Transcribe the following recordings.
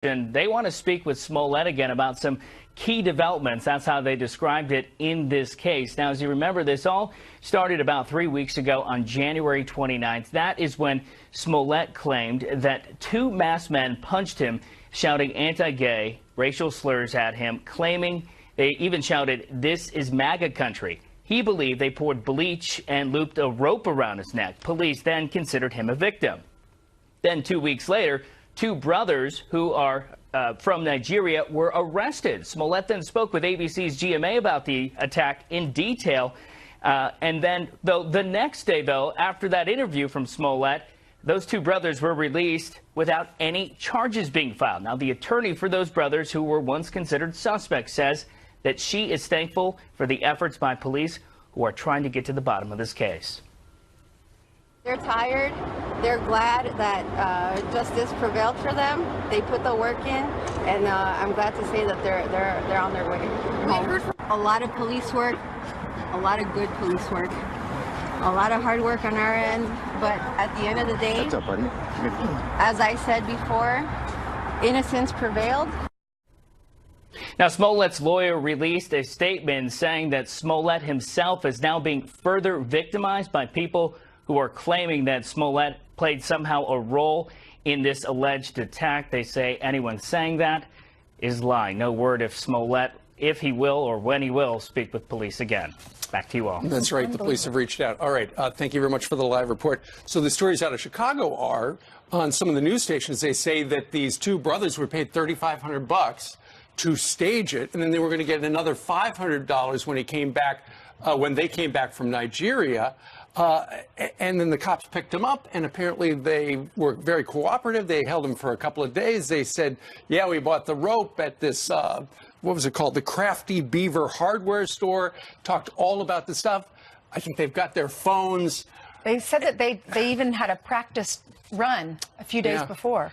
And they want to speak with Smollett again about some key developments. That's how they described it in this case. Now, as you remember, this all started about 3 weeks ago on January 29th. That is when Smollett claimed that two masked men punched him, shouting anti-gay racial slurs at him, claiming they even shouted, "This is MAGA country." He believed they poured bleach and looped a rope around his neck. Police then considered him a victim. Then 2 weeks later, two brothers who are from Nigeria were arrested. Smollett then spoke with ABC's GMA about the attack in detail. And then, the next day, after that interview from Smollett, those two brothers were released without any charges being filed. Now, the attorney for those brothers who were once considered suspects says that she is thankful for the efforts by police who are trying to get to the bottom of this case. They're tired. They're glad that justice prevailed for them. They put the work in, and I'm glad to say that they're on their way home. A lot of police work, a lot of good police work, a lot of hard work on our end. But at the end of the day, what's up, buddy? as I said before, innocence prevailed. Now, Smollett's lawyer released a statement saying that Smollett himself is now being further victimized by people who are claiming that Smollett played somehow a role in this alleged attack. They say anyone saying that is lying. No word if Smollett, if he will or when he will, speak with police again. Back to you all. That's right. The police have reached out. All right. Thank you very much for the live report. So the stories out of Chicago are, on some of the news stations, they say that these two brothers were paid $3,500 to stage it, and then they were going to get another $500 when they came back from Nigeria. And then the cops picked him up, and apparently they were very cooperative. They held him for a couple of days. They said, yeah, we bought the rope at this, what was it called? The Crafty Beaver hardware store. Talked all about the stuff. I think they've got their phones. They said that they even had a practice run a few days before.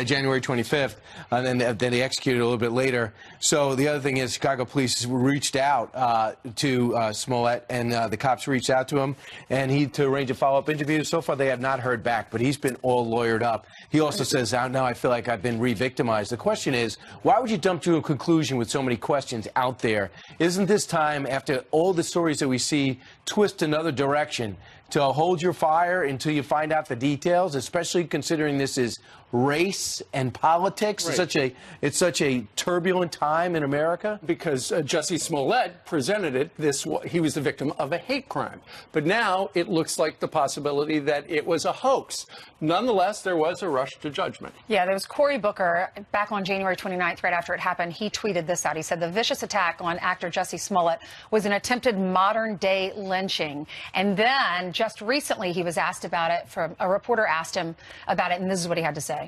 January 25th, and then they executed a little bit later. So the other thing is Chicago police reached out to Smollett, and the cops reached out to him, and to arrange a follow-up interview. So far, they have not heard back, but he's been all lawyered up. He also says, now I feel like I've been re-victimized. The question is, why would you jump to a conclusion with so many questions out there? Isn't this time, after all the stories that we see, twist another direction to hold your fire until you find out the details, especially considering this is race and politics? Right. It's such a turbulent time in America. Because Jussie Smollett presented it, he was the victim of a hate crime. But now it looks like the possibility that it was a hoax. Nonetheless, there was a rush to judgment. Yeah, there was Cory Booker back on January 29th, right after it happened. He tweeted this out. He said the vicious attack on actor Jussie Smollett was an attempted modern-day lynching. And then just recently he was asked about it. A reporter asked him about it, and this is what he had to say.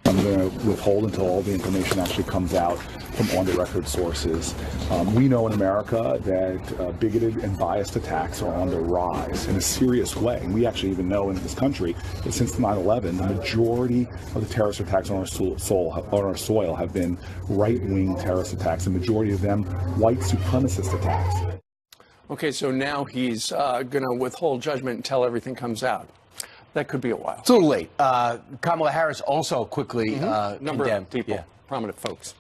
I'm going to withhold until all the information actually comes out from on-the-record sources. We know in America that bigoted and biased attacks are on the rise in a serious way. And we actually even know in this country that since 9/11, the majority of the terrorist attacks on our soil have been right-wing terrorist attacks. The majority of them white supremacist attacks. Okay, so now he's going to withhold judgment until everything comes out. That could be a while. It's a little late. Kamala Harris also quickly Number condemned. of people, prominent folks.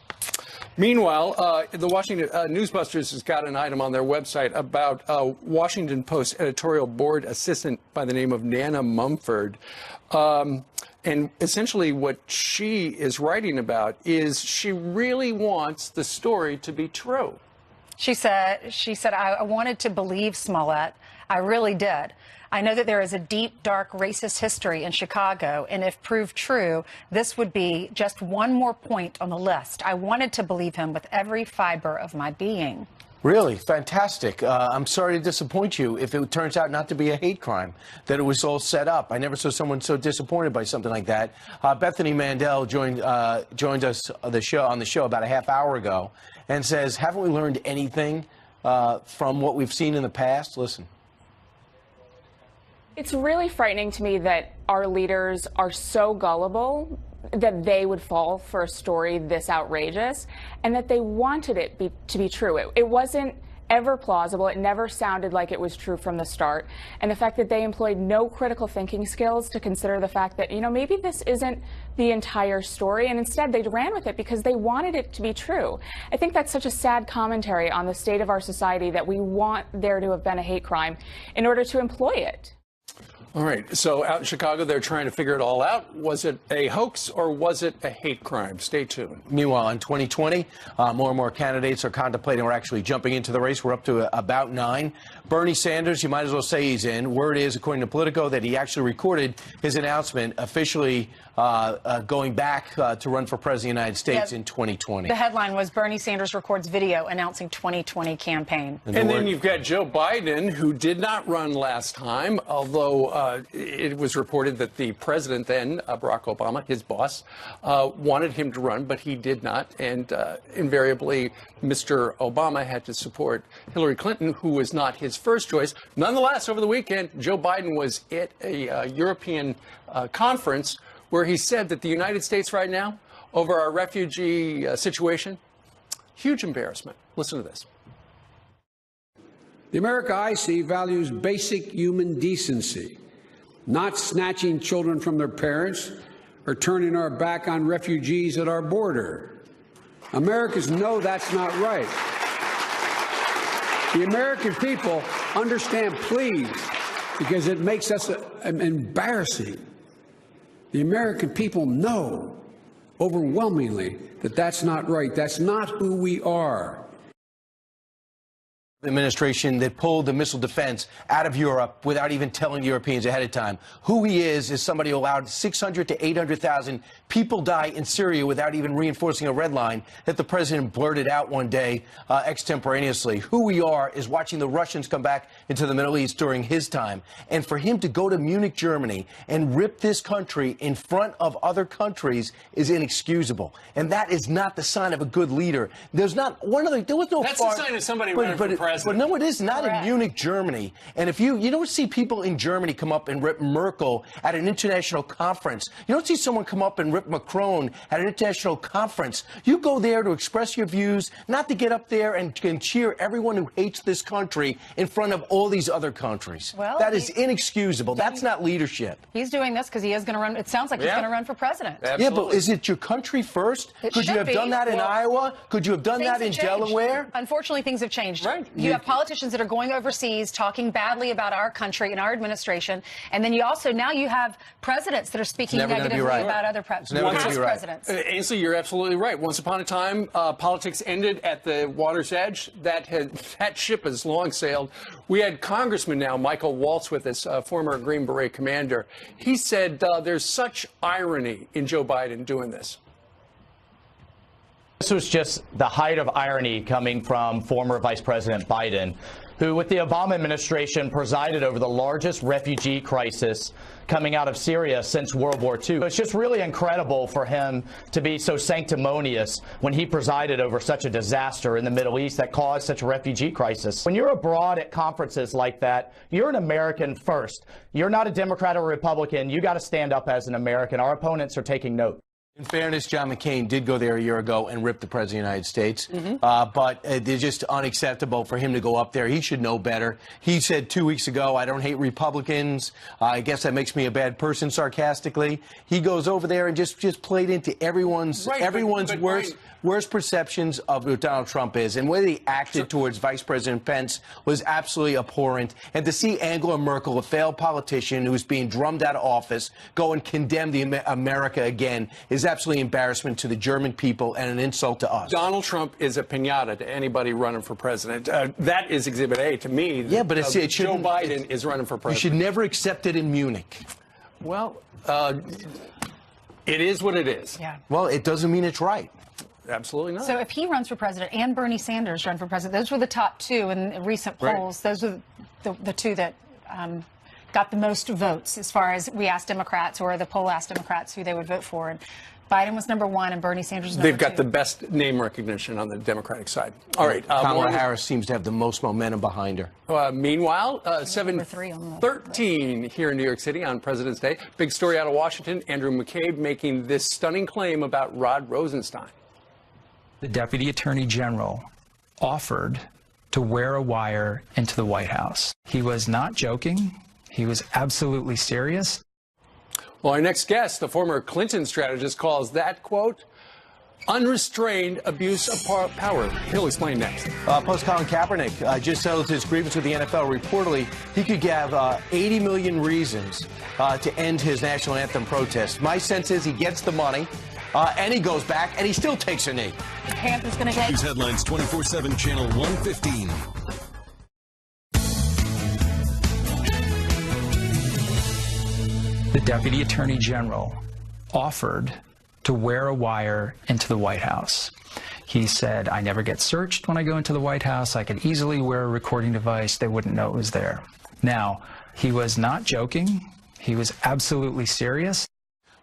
Meanwhile, the Washington Newsbusters has got an item on their website about Washington Post editorial board assistant by the name of Nana Mumford. And essentially what she is writing about is she really wants the story to be true. She said, I wanted to believe Smollett. I really did. I know that there is a deep, dark racist history in Chicago, and if proved true, this would be just one more point on the list. I wanted to believe him with every fiber of my being. Really? Fantastic. I'm sorry to disappoint you if it turns out not to be a hate crime, that it was all set up. I never saw someone so disappointed by something like that. Bethany Mandel joined us on the show about a half hour ago and says, haven't we learned anything from what we've seen in the past? Listen. It's really frightening to me that our leaders are so gullible that they would fall for a story this outrageous and that they wanted it to be true. It wasn't ever plausible. It never sounded like it was true from the start. And the fact that they employed no critical thinking skills to consider the fact that, maybe this isn't the entire story, and instead they ran with it because they wanted it to be true. I think that's such a sad commentary on the state of our society, that we want there to have been a hate crime in order to employ it. All right. So out in Chicago, they're trying to figure it all out. Was it a hoax or was it a hate crime? Stay tuned. Meanwhile, in 2020, more and more candidates are contemplating or actually jumping into the race. We're up to about 9. Bernie Sanders, you might as well say he's in. Word is, according to Politico, that he actually recorded his announcement officially going back to run for president of the United States in 2020. The headline was Bernie Sanders records video announcing 2020 campaign. And then you've got Joe Biden, who did not run last time, although it was reported that the president then, Barack Obama, his boss, wanted him to run, but he did not. And invariably, Mr. Obama had to support Hillary Clinton, who was not his first choice. Nonetheless, over the weekend, Joe Biden was at a European conference where he said that the United States right now, over our refugee situation, huge embarrassment. Listen to this. The America I see values basic human decency, not snatching children from their parents or turning our back on refugees at our border. Americans know that's not right. The American people understand, please, because it makes us embarrassing. The American people know overwhelmingly that that's not right. That's not who we are. Administration that pulled the missile defense out of Europe without even telling Europeans ahead of time. Who he is somebody who allowed 600 to 800,000 people die in Syria without even reinforcing a red line that the president blurted out one day extemporaneously. Who we are is watching the Russians come back into the Middle East during his time. And for him to go to Munich, Germany and rip this country in front of other countries is inexcusable. And that is not the sign of a good leader. There's not one of the, there was no That's the sign of somebody running for president. But no, it is not in Munich, Germany. And if you don't see people in Germany come up and rip Merkel at an international conference. You don't see someone come up and rip Macron at an international conference. You go there to express your views, not to get up there and cheer everyone who hates this country in front of all these other countries. Well, that is inexcusable. That's not leadership. He's doing this because he is going to run. It sounds like he's going to run for president. Absolutely. Yeah, but is it your country first? Could you have done that in Iowa? Could you have done that in Delaware? Unfortunately, things have changed. Right. You have politicians that are going overseas talking badly about our country and our administration, and then you also now you have presidents that are speaking negatively about other presidents. Ainsley, you're absolutely right. Once upon a time, politics ended at the water's edge. That ship has long sailed. We had Congressman now, Michael Waltz, with us, former Green Beret commander. He said there's such irony in Joe Biden doing this. This was just the height of irony coming from former Vice President Biden, who, with the Obama administration, presided over the largest refugee crisis coming out of Syria since World War II. It's just really incredible for him to be so sanctimonious when he presided over such a disaster in the Middle East that caused such a refugee crisis. When you're abroad at conferences like that, you're an American first. You're not a Democrat or Republican. You got to stand up as an American. Our opponents are taking note. In fairness, John McCain did go there a year ago and rip the president of the United States. But it's just unacceptable for him to go up there. He should know better. He said 2 weeks ago, I don't hate Republicans. I guess that makes me a bad person, sarcastically. He goes over there and just played into everyone's worst perceptions of what Donald Trump is. And the way he acted towards Vice President Pence was absolutely abhorrent. And to see Angela Merkel, a failed politician who's being drummed out of office, go and condemn America again is absolutely embarrassment to the German people and an insult to us. Donald Trump is a piñata to anybody running for president. That is Exhibit A to me. Yeah, but Joe Biden is running for president. You should never accept it in Munich. Well, it is what it is. Yeah. Well, it doesn't mean it's right. Absolutely not. So if he runs for president and Bernie Sanders run for president, those were the top two in recent polls. Those were the two that got the most votes as far as we asked Democrats, or the poll asked Democrats who they would vote for. And Biden was number one and Bernie Sanders was number two. They've got the best name recognition on the Democratic side. All right. Kamala Harris seems to have the most momentum behind her. Meanwhile, 7:13 here in New York City on President's Day. Big story out of Washington. Andrew McCabe making this stunning claim about Rod Rosenstein. The Deputy Attorney General offered to wear a wire into the White House. He was not joking. He was absolutely serious. Well, our next guest, the former Clinton strategist, calls that, quote, unrestrained abuse of power. He'll explain next. Post Colin Kaepernick just settled his grievance with the NFL. Reportedly, he could have 80 million reasons to end his national anthem protest. My sense is he gets the money, and he goes back, and he still takes a knee. Panthers going to take. News headlines 24/7, Channel 115. The Deputy Attorney General offered to wear a wire into the White House. He said, I never get searched when I go into the White House. I could easily wear a recording device. They wouldn't know it was there. Now, he was not joking. He was absolutely serious.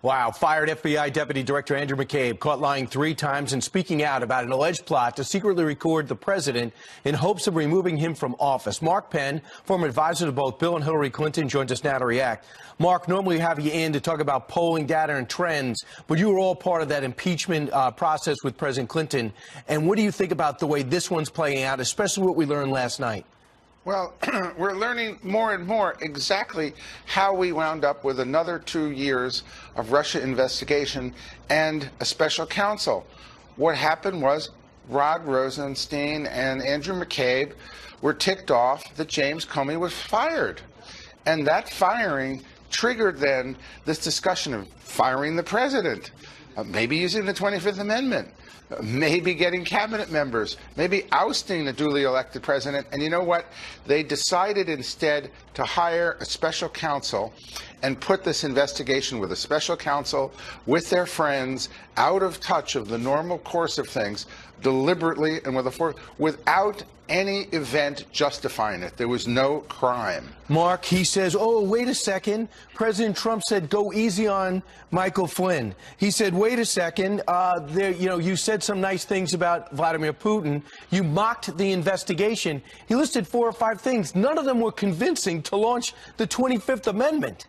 Wow. Fired FBI Deputy Director Andrew McCabe caught lying 3 times and speaking out about an alleged plot to secretly record the president in hopes of removing him from office. Mark Penn, former advisor to both Bill and Hillary Clinton, joins us now to react. Mark, normally we have you in to talk about polling data and trends, but you were all part of that impeachment process with President Clinton. And what do you think about the way this one's playing out, especially what we learned last night? Well, we're learning more and more exactly how we wound up with another 2 years of Russia investigation and a special counsel. What happened was Rod Rosenstein and Andrew McCabe were ticked off that James Comey was fired. And that firing triggered then this discussion of firing the president, maybe using the 25th Amendment. Maybe getting cabinet members, maybe ousting the duly elected president. And you know what? They decided instead to hire a special counsel and put this investigation with a special counsel, with their friends, out of touch of the normal course of things, deliberately and without any event justifying it. There was no crime. Mark, he says, oh, wait a second. President Trump said, go easy on Michael Flynn. He said, wait a second. You said some nice things about Vladimir Putin. You mocked the investigation. He listed 4 or 5 things. None of them were convincing to launch the 25th Amendment.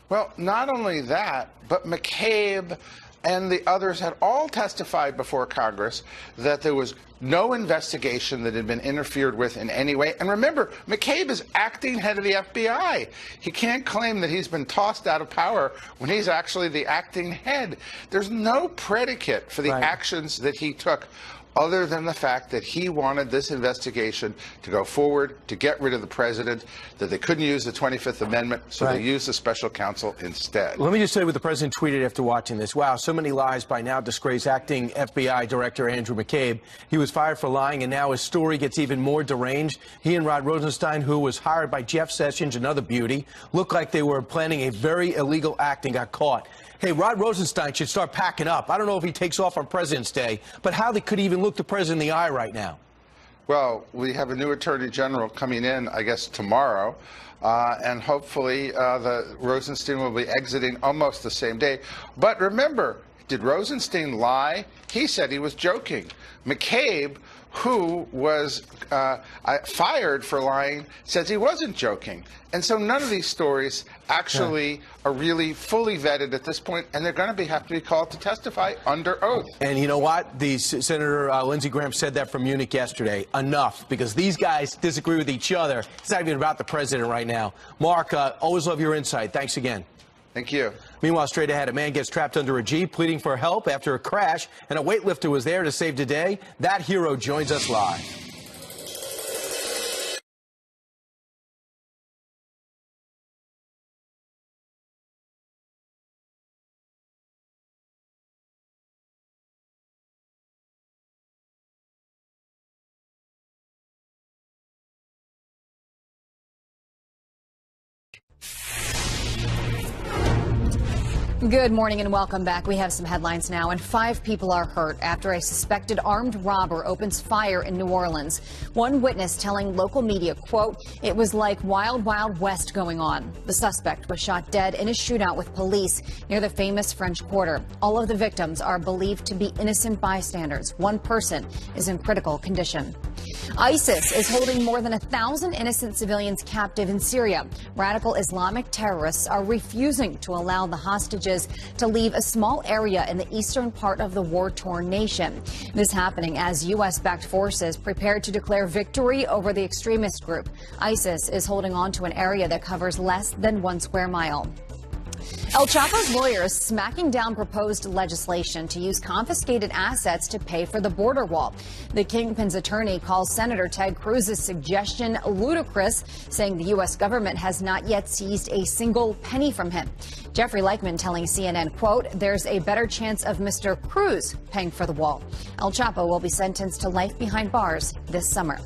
Well, not only that, but McCabe and the others had all testified before Congress that there was no investigation that had been interfered with in any way. And remember, McCabe is acting head of the FBI. He can't claim that he's been tossed out of power when he's actually the acting head. There's no predicate for the actions that he took other than the fact that he wanted this investigation to go forward, to get rid of the president, that they couldn't use the 25th Amendment, so they used the special counsel instead. Let me just say what the president tweeted after watching this. Wow, so many lies by now disgrace acting FBI Director Andrew McCabe. He was fired for lying, and now his story gets even more deranged. He and Rod Rosenstein, who was hired by Jeff Sessions, another beauty, looked like they were planning a very illegal act and got caught. Hey, Rod Rosenstein should start packing up. I don't know if he takes off on President's Day, but how they could even look the president in the eye right now. Well, we have a new attorney general coming in, I guess, tomorrow. And hopefully the Rosenstein will be exiting almost the same day. But remember, did Rosenstein lie? He said he was joking. McCabe, who was fired for lying, says he wasn't joking. And so none of these stories actually are really fully vetted at this point, and they're going to have to be called to testify under oath. And you know what? Senator Lindsey Graham said that from Munich yesterday. Enough, because these guys disagree with each other. It's not even about the president right now. Mark, always love your insight. Thanks again. Thank you. Meanwhile, straight ahead, a man gets trapped under a Jeep pleading for help after a crash, and a weightlifter was there to save the day. That hero joins us live. Good morning and welcome back. We have some headlines now, and 5 people are hurt after a suspected armed robber opens fire in New Orleans. One witness telling local media, quote, "It was like Wild Wild West going on." The suspect was shot dead in a shootout with police near the famous French Quarter. All of the victims are believed to be innocent bystanders. One person is in critical condition. ISIS is holding more than 1,000 innocent civilians captive in Syria. Radical Islamic terrorists are refusing to allow the hostages to leave a small area in the eastern part of the war-torn nation. This happening as U.S.-backed forces prepare to declare victory over the extremist group. ISIS is holding on to an area that covers less than 1 square mile. El Chapo's lawyers smacking down proposed legislation to use confiscated assets to pay for the border wall. The Kingpin's attorney calls Senator Ted Cruz's suggestion ludicrous, saying the U.S. government has not yet seized a single penny from him. Jeffrey Leichman telling CNN, quote, there's a better chance of Mr. Cruz paying for the wall. El Chapo will be sentenced to life behind bars this summer.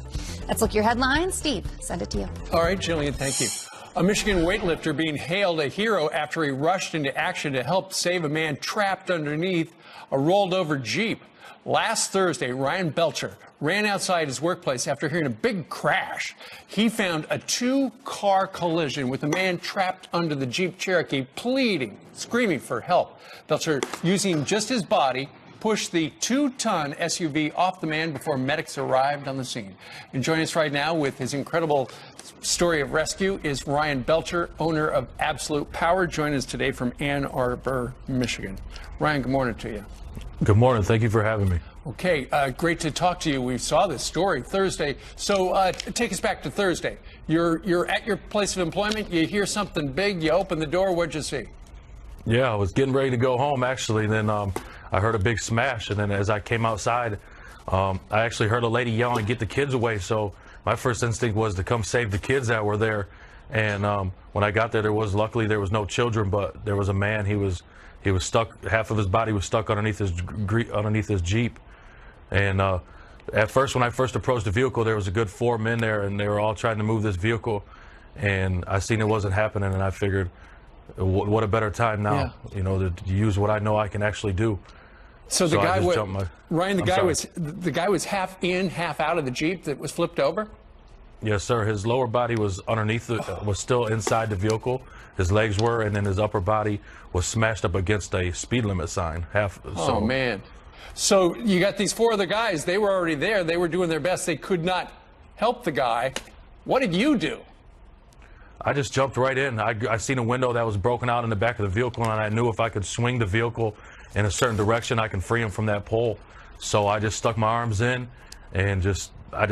Let's look at your headlines. Steve, send it to you. All right, Jillian, thank you. A Michigan weightlifter being hailed a hero after he rushed into action to help save a man trapped underneath a rolled-over Jeep. Last Thursday, Ryan Belcher ran outside his workplace after hearing a big crash. He found a 2-car collision with a man trapped under the Jeep Cherokee, pleading, screaming for help. Belcher, using just his body, pushed the 2-ton SUV off the man before medics arrived on the scene. And joining us right now with his incredible story of rescue is Ryan Belcher, owner of Absolute Power, joining us today from Ann Arbor, Michigan. Ryan, good morning to you. Good morning. Thank you for having me. Okay, great to talk to you. We saw this story Thursday. So take us back to Thursday. You're at your place of employment. You hear something big. You open the door. What'd you see? Yeah, I was getting ready to go home, actually. Then I heard a big smash. And then as I came outside, I actually heard a lady yelling, get the kids away. So my first instinct was to come save the kids that were there. And when I got there, luckily there was no children, but there was a man. He was stuck. Half of his body was stuck underneath his Jeep. And at first, when I first approached the vehicle, there was a good 4 men there, and they were all trying to move this vehicle. And I seen it wasn't happening, and I figured, what a better time now, to use what I know I can actually do. So the guy was Ryan. The guy was half in, half out of the Jeep that was flipped over. Yes, sir. His lower body was underneath was still inside the vehicle. His legs were, and then his upper body was smashed up against a speed limit sign. Oh man! So you got these 4 other guys. They were already there. They were doing their best. They could not help the guy. What did you do? I just jumped right in. I seen a window that was broken out in the back of the vehicle, and I knew if I could swing the vehicle in a certain direction, I can free him from that pole. So I just stuck my arms in and I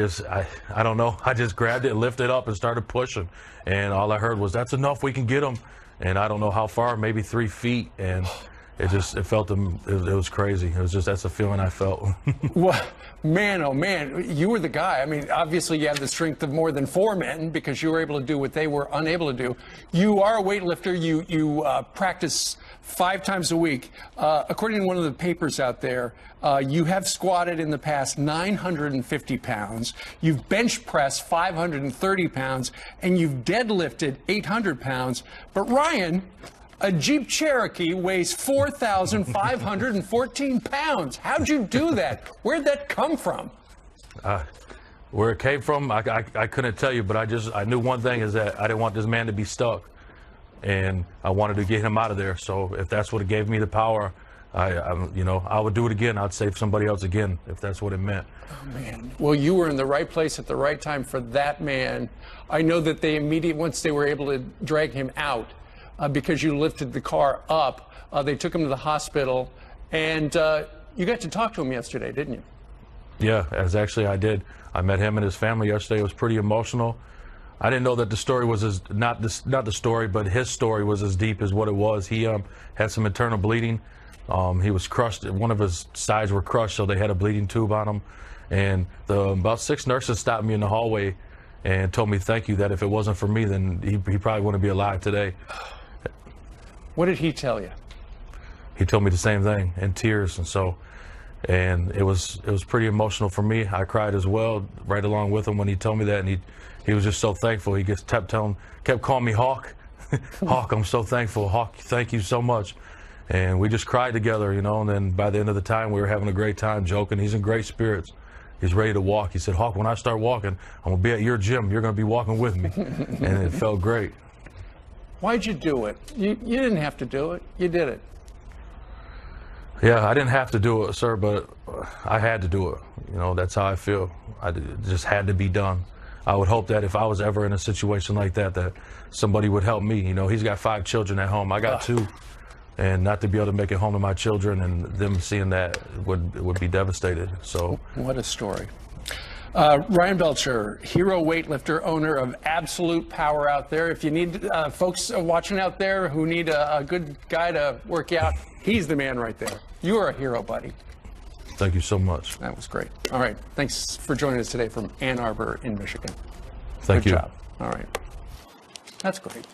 don't know. I just grabbed it, lifted it up, and started pushing. And all I heard was, that's enough, we can get him. And I don't know how far, maybe 3 feet. And it was crazy. That's the feeling I felt. Well, man, oh man, you were the guy. I mean, obviously you have the strength of more than 4 men because you were able to do what they were unable to do. You are a weightlifter. You practice 5 times a week. According to one of the papers out there, you have squatted in the past 950 pounds. You've bench pressed 530 pounds, and you've deadlifted 800 pounds. But Ryan, a Jeep Cherokee weighs 4,514 pounds. How'd you do that? Where'd that come from? Where it came from, I couldn't tell you, but I knew one thing is that I didn't want this man to be stuck. And I wanted to get him out of there. So if that's what it gave me the power, I would do it again. I'd save somebody else again if that's what it meant. Oh, man. Well, you were in the right place at the right time for that man. I know that once they were able to drag him out, because you lifted the car up, they took him to the hospital. And you got to talk to him yesterday, didn't you? Yeah, I did. I met him and his family yesterday. It was pretty emotional. I didn't know that the story was not the story, but his story was as deep as what it was. He had some internal bleeding. He was crushed. One of his sides were crushed, so they had a bleeding tube on him. And about 6 nurses stopped me in the hallway and told me thank you, that if it wasn't for me, then he probably wouldn't be alive today. What did he tell you? He told me the same thing in tears, and it was pretty emotional for me. I cried as well, right along with him when he told me that, and he was just so thankful. He just kept calling me Hawk. Hawk, I'm so thankful. Hawk, thank you so much. And we just cried together, and then by the end of the time, we were having a great time, joking. He's in great spirits. He's ready to walk. He said, Hawk, when I start walking, I'm going to be at your gym. You're going to be walking with me. And it felt great. Why'd you do it? You didn't have to do it. You did it. Yeah, I didn't have to do it, sir, but I had to do it. You know, that's how I feel. It just had to be done. I would hope that if I was ever in a situation like that, that somebody would help me. You know, he's got 5 children at home. I got 2. And not to be able to make it home to my children and them seeing that would be devastated. So what a story. Ryan Belcher, hero weightlifter, owner of Absolute Power out there. If you need folks watching out there who need a good guy to work out, he's the man right there. You are a hero, buddy. Thank you so much. That was great. All right. Thanks for joining us today from Ann Arbor in Michigan. Thank you. Good job. All right. That's great.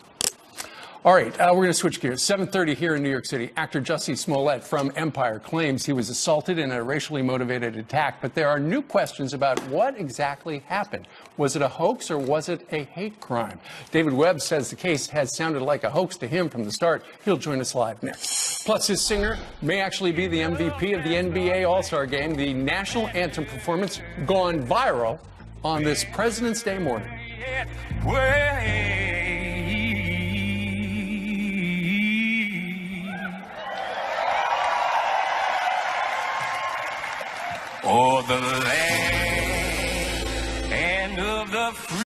All right, we're going to switch gears. 7:30 here in New York City. Actor Jussie Smollett from Empire claims he was assaulted in a racially motivated attack, but there are new questions about what exactly happened. Was it a hoax or was it a hate crime? David Webb says the case has sounded like a hoax to him from the start. He'll join us live next. Plus, his singer may actually be the MVP of the NBA All-Star Game. The national anthem performance gone viral on this President's Day morning. Oh, the land of the free.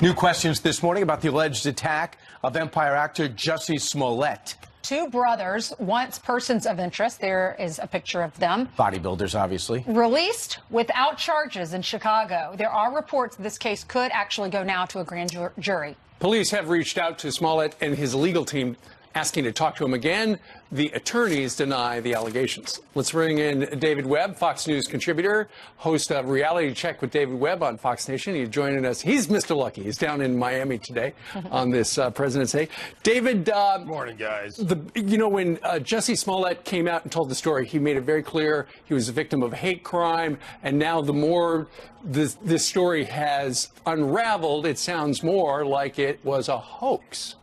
New questions this morning about the alleged attack of Empire actor Jussie Smollett. 2 brothers, once persons of interest, there is a picture of them, Bodybuilders, obviously. released without charges in Chicago. There are reports this case could actually go now to a grand jury. Police have reached out to Smollett and his legal team asking to talk to him again. The attorneys deny the allegations. Let's bring in David Webb, Fox News contributor, host of Reality Check with David Webb on Fox Nation. He's joining us. He's Mr. Lucky. He's down in Miami today on this President's Day. David. Morning, guys. You know, when Jussie Smollett came out and told the story, he made it very clear he was a victim of hate crime. And now the more this story has unraveled, it sounds more like it was a hoax.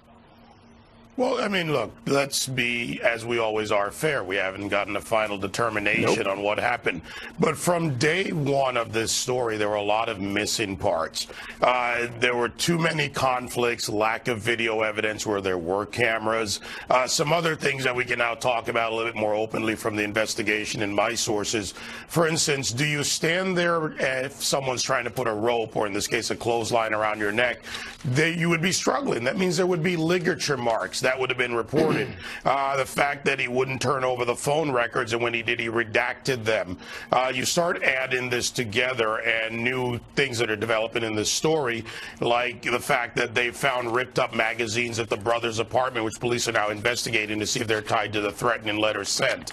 Well, I mean, look, let's be, as we always are, fair. We haven't gotten a final determination on what happened. But from day one of this story, there were a lot of missing parts. There were too many conflicts, lack of video evidence where there were cameras. Some other things that we can now talk about a little bit more openly from the investigation and my sources. For instance, do you stand there if someone's trying to put a rope, or in this case, a clothesline around your neck? You would be struggling. That means there would be ligature marks. That would have been reported. The fact that he wouldn't turn over the phone records, and when he did, he redacted them. You start adding this together, and new things that are developing in this story, like the fact that they found ripped up magazines at the brother's apartment, which police are now investigating to see if they're tied to the threatening letters sent.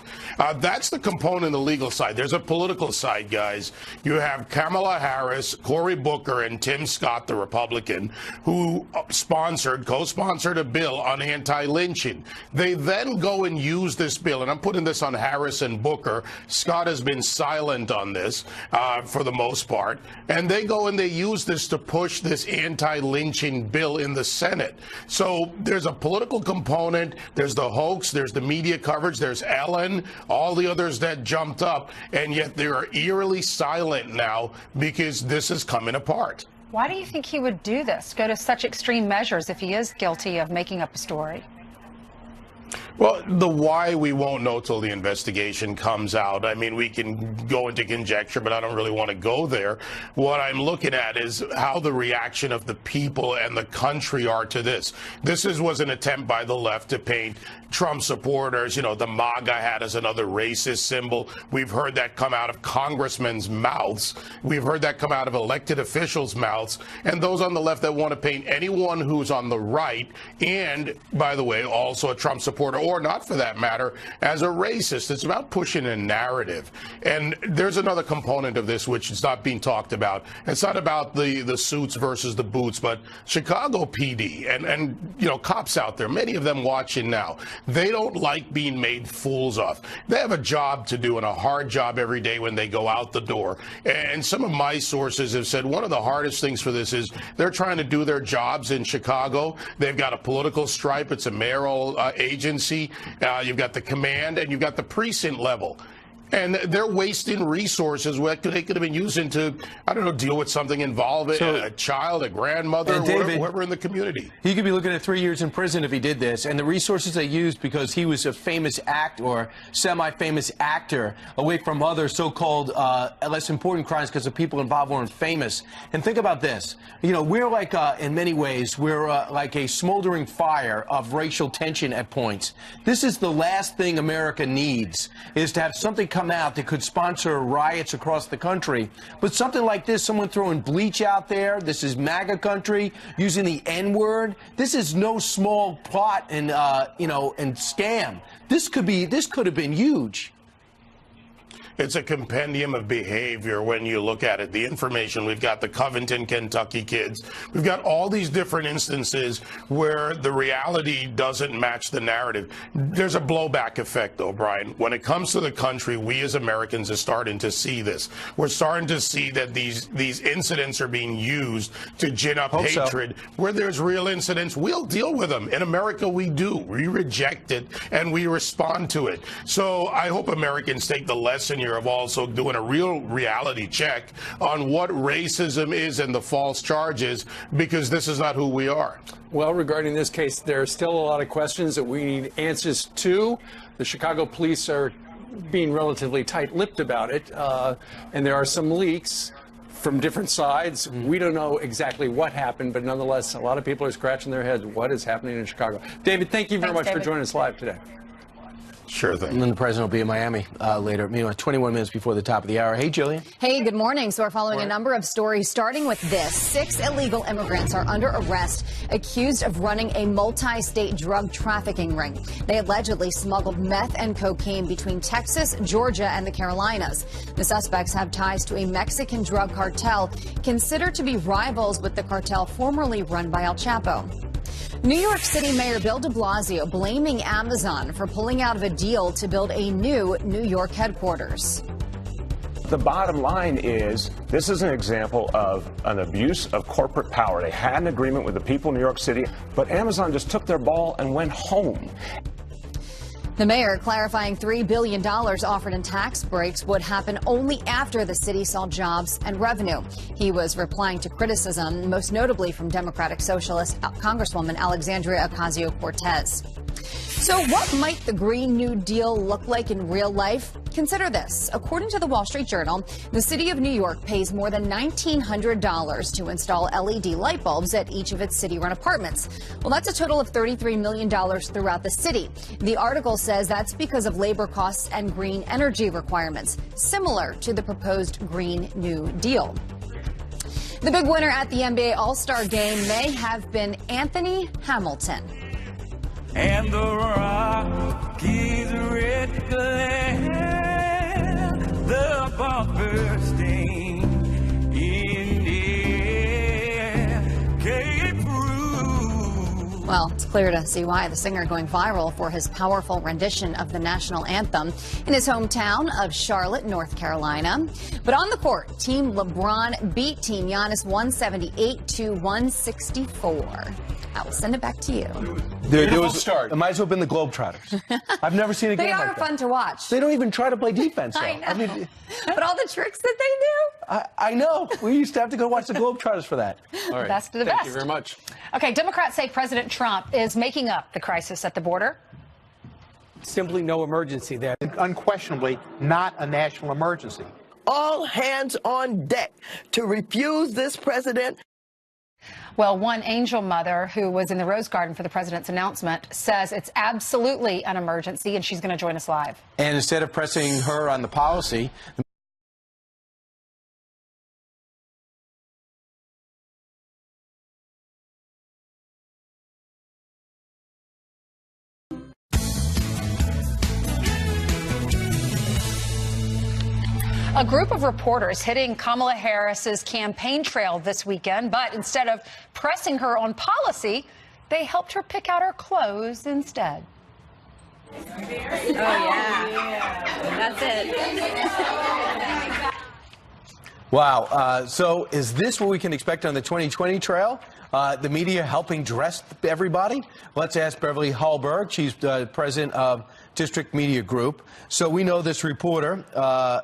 That's the component, the legal side. There's a political side, guys. You have Kamala Harris, Cory Booker, and Tim Scott, the Republican, who co-sponsored a bill on anti-lynching. They then go and use this bill, and I'm putting this on Harris and Booker. Scott has been silent on this for the most part, and they go and they use this to push this anti-lynching bill in the Senate. So there's a political component, there's the hoax, there's the media coverage, there's Ellen, all the others that jumped up, and yet they are eerily silent now because this is coming apart. Why do you think he would do this, go to such extreme measures if he is guilty of making up a story? Well, the why we won't know till the investigation comes out. I mean, we can go into conjecture, but I don't really want to go there. What I'm looking at is how the reaction of the people and the country are to this. This was an attempt by the left to paint Trump supporters, you know, the MAGA hat as another racist symbol. We've heard that come out of congressmen's mouths. We've heard that come out of elected officials' mouths. And those on the left that want to paint anyone who's on the right, and, by the way, also a Trump supporter, or not for that matter, as a racist. It's about pushing a narrative. And there's another component of this which is not being talked about. It's not about the suits versus the boots, but Chicago PD and you know, cops out there, many of them watching now, they don't like being made fools of. They have a job to do and a hard job every day when they go out the door. And some of my sources have said one of the hardest things for this is they're trying to do their jobs in Chicago. They've got a political stripe. It's a mayoral agency. You've got the command and you've got the precinct level. And they're wasting resources they could have been using to, I don't know, deal with something involving a child, a grandmother, whoever in the community. He could be looking at 3 years in prison if he did this. And the resources they used because he was a famous actor or semi-famous actor away from other so-called less important crimes because the people involved weren't famous. And think about this. You know, we're like, in many ways, we're like a smoldering fire of racial tension at points. This is the last thing America needs, is to have something come out that could sponsor riots across the country. But something like this, someone throwing bleach out there, this is MAGA country, using the N-word, this is no small plot and, you know, and scam. This could have been huge. It's a compendium of behavior when you look at it. The information, we've got the Covington, Kentucky kids. We've got all these different instances where the reality doesn't match the narrative. There's a blowback effect, though, Brian. When it comes to the country, we as Americans are starting to see this. We're starting to see that these incidents are being used to gin up hatred. Where there's real incidents, we'll deal with them. In America, we do. We reject it, and we respond to it. So I hope Americans take the lesson of also doing a real reality check on what racism is and the false charges, because this is not who we are. Well, regarding this case, there are still a lot of questions that we need answers to. The Chicago police are being relatively tight-lipped about it, and there are some leaks from different sides. We don't know exactly what happened, but nonetheless, a lot of people are scratching their heads. What is happening in Chicago? David, thank you very much for joining us live today. Sure thing. And then the president will be in Miami later, 21 minutes before the top of the hour. Hey, Jillian. Hey, good morning. So we're following a number of stories, starting with this. 6 illegal immigrants are under arrest, accused of running a multi-state drug trafficking ring. They allegedly smuggled meth and cocaine between Texas, Georgia, and the Carolinas. The suspects have ties to a Mexican drug cartel, considered to be rivals with the cartel formerly run by El Chapo. New York City Mayor Bill de Blasio blaming Amazon for pulling out of a deal to build a new New York headquarters. The bottom line is this is an example of an abuse of corporate power. They had an agreement with the people of New York City, but Amazon just took their ball and went home. The mayor clarifying $3 billion offered in tax breaks would happen only after the city saw jobs and revenue. He was replying to criticism, most notably from Democratic Socialist Congresswoman Alexandria Ocasio-Cortez. So what might the Green New Deal look like in real life? Consider this. According to the Wall Street Journal, the city of New York pays more than $1,900 to install LED light bulbs at each of its city-run apartments. Well, that's a total of $33 million throughout the city. The article says that's because of labor costs and green energy requirements, similar to the proposed Green New Deal. The big winner at the NBA All-Star Game may have been Anthony Hamilton. And the Rockies red glare, the bomb bursting in the air came through. Well, it's clear to see why the singer going viral for his powerful rendition of the national anthem in his hometown of Charlotte, North Carolina. But on the court, Team LeBron beat Team Giannis 178-164. I will send it back to you. Beautiful start. It might as well have been the Globetrotters. I've never seen a game like that. They are fun to watch. They don't even try to play defense, though. I know. But all the tricks that they do. I know. We used to have to go watch the Globetrotters for that. All right. Best of the best. Thank you very much. Okay, Democrats say President Trump is making up the crisis at the border. Simply no emergency there. Unquestionably not a national emergency. All hands on deck to refuse this president. Well, one angel mother who was in the Rose Garden for the president's announcement says it's absolutely an emergency, and she's going to join us live. And instead of pressing her on the policy, A group of reporters hitting Kamala Harris's campaign trail this weekend, but instead of pressing her on policy, they helped her pick out her clothes instead. Oh, yeah. That's it. Wow. So is this what we can expect on the 2020 trail? The media helping dress everybody? Let's ask Beverly Hallberg. She's president of District Media Group. So we know this reporter,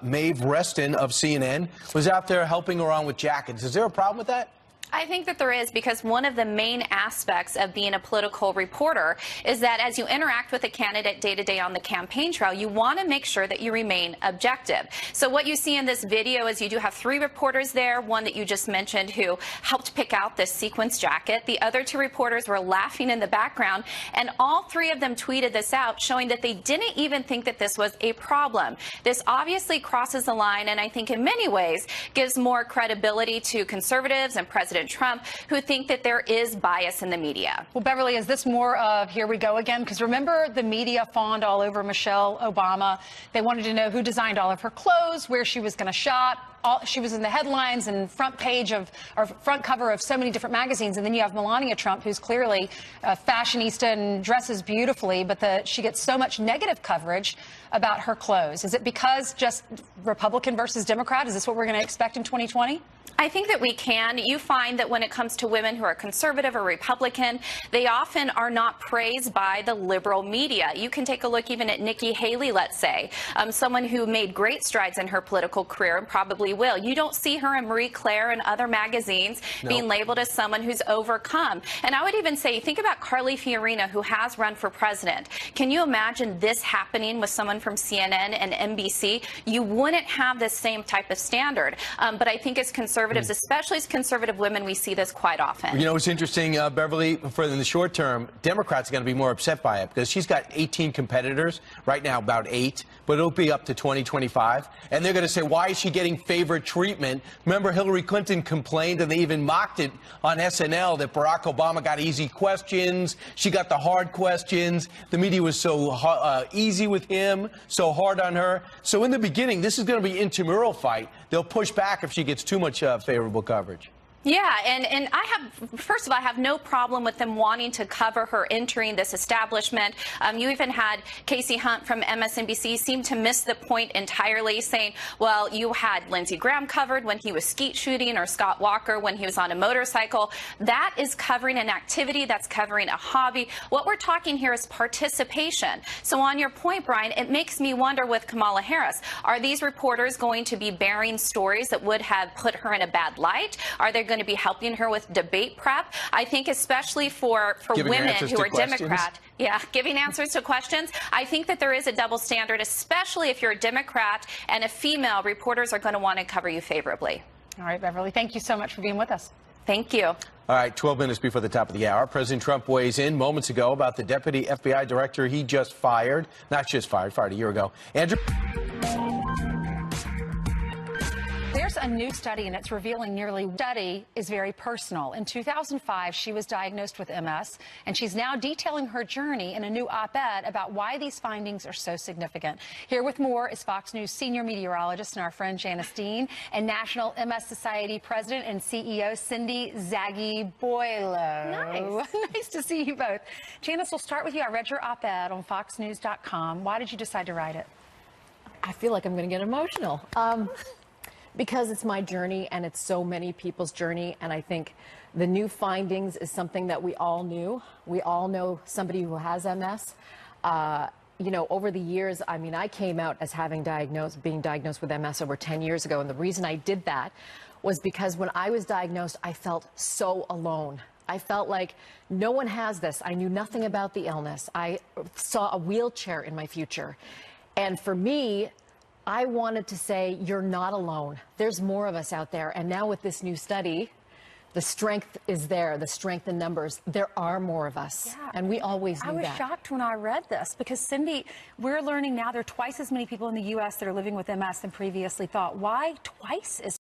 Maeve Reston of CNN, was out there helping her on with jackets. Is there a problem with that? I think that there is, because one of the main aspects of being a political reporter is that as you interact with a candidate day to day on the campaign trail, you want to make sure that you remain objective. So what you see in this video is you do have 3 reporters there, one that you just mentioned who helped pick out this sequence jacket. The other 2 reporters were laughing in the background, and all 3 of them tweeted this out, showing that they didn't even think that this was a problem. This obviously crosses the line, and I think in many ways gives more credibility to conservatives and President Trump, who think that there is bias in the media. Well, Beverly, is this more of here we go again? Because remember, the media fawned all over Michelle Obama. They wanted to know who designed all of her clothes, where she was going to shop. She was in the headlines and front page of, or front cover of so many different magazines. And then you have Melania Trump, who's clearly a fashionista and dresses beautifully, but she gets so much negative coverage about her clothes. Is it because just Republican versus Democrat? Is this what we're going to expect in 2020? I think that we can. You find that when it comes to women who are conservative or Republican, they often are not praised by the liberal media. You can take a look even at Nikki Haley, let's say, someone who made great strides in her political career and probably will. You don't see her in Marie Claire and other magazines being labeled as someone who's overcome. And I would even say, think about Carly Fiorina, who has run for president. Can you imagine this happening with someone from CNN and NBC? You wouldn't have this same type of standard. But I think as conservatives, especially as conservative women, we see this quite often. You know, it's interesting, Beverly, for in the short term, Democrats are going to be more upset by it because she's got 18 competitors, right now about 8, but it'll be up to 2025. And they're going to say, why is she getting favored treatment? Remember, Hillary Clinton complained, and they even mocked it on SNL, that Barack Obama got easy questions. She got the hard questions. The media was so easy with him, so hard on her. So in the beginning, this is going to be an intramural fight. They'll push back if she gets too much favorable coverage. Yeah, and first of all, I have no problem with them wanting to cover her entering this establishment. You even had Casey Hunt from MSNBC seem to miss the point entirely, saying, well, you had Lindsey Graham covered when he was skeet shooting, or Scott Walker when he was on a motorcycle. That is covering an activity, that's covering a hobby. What we're talking here is participation. So on your point, Brian, it makes me wonder with Kamala Harris, are these reporters going to be bearing stories that would have put her in a bad light? Are they going to be helping her with debate prep? I think especially for women who are Democrat, giving answers to questions. I think that there is a double standard, especially if you're a Democrat and a female. Reporters are going to want to cover you favorably. All right, Beverly, thank you so much for being with us. Thank you. All right, 12 minutes before the top of the hour, President Trump weighs in moments ago about the deputy FBI director he just fired. Not just fired a year ago. Andrew? There's a new study, and it's revealing study is very personal. In 2005, she was diagnosed with MS, and she's now detailing her journey in a new op-ed about why these findings are so significant. Here with more is Fox News senior meteorologist and our friend Janice Dean, and National MS Society President and CEO Cindy Zaghi-Boilo. Nice. Nice to see you both. Janice, we'll start with you. I read your op-ed on foxnews.com. Why did you decide to write it? I feel like I'm going to get emotional. Because it's my journey and it's so many people's journey, and I think the new findings is something that we all knew. We all know somebody who has MS. You know, over the years, I mean, I came out as being diagnosed with MS over 10 years ago, and the reason I did that was because when I was diagnosed, I felt so alone. I felt like no one has this. I knew nothing about the illness. I saw a wheelchair in my future. And for me, I wanted to say, you're not alone. There's more of us out there. And now with this new study, the strength is there, the strength in numbers. There are more of us. Yeah. And we always knew that. I was shocked when I read this because, Cindy, we're learning now there are twice as many people in the U.S. that are living with MS than previously thought. Why twice as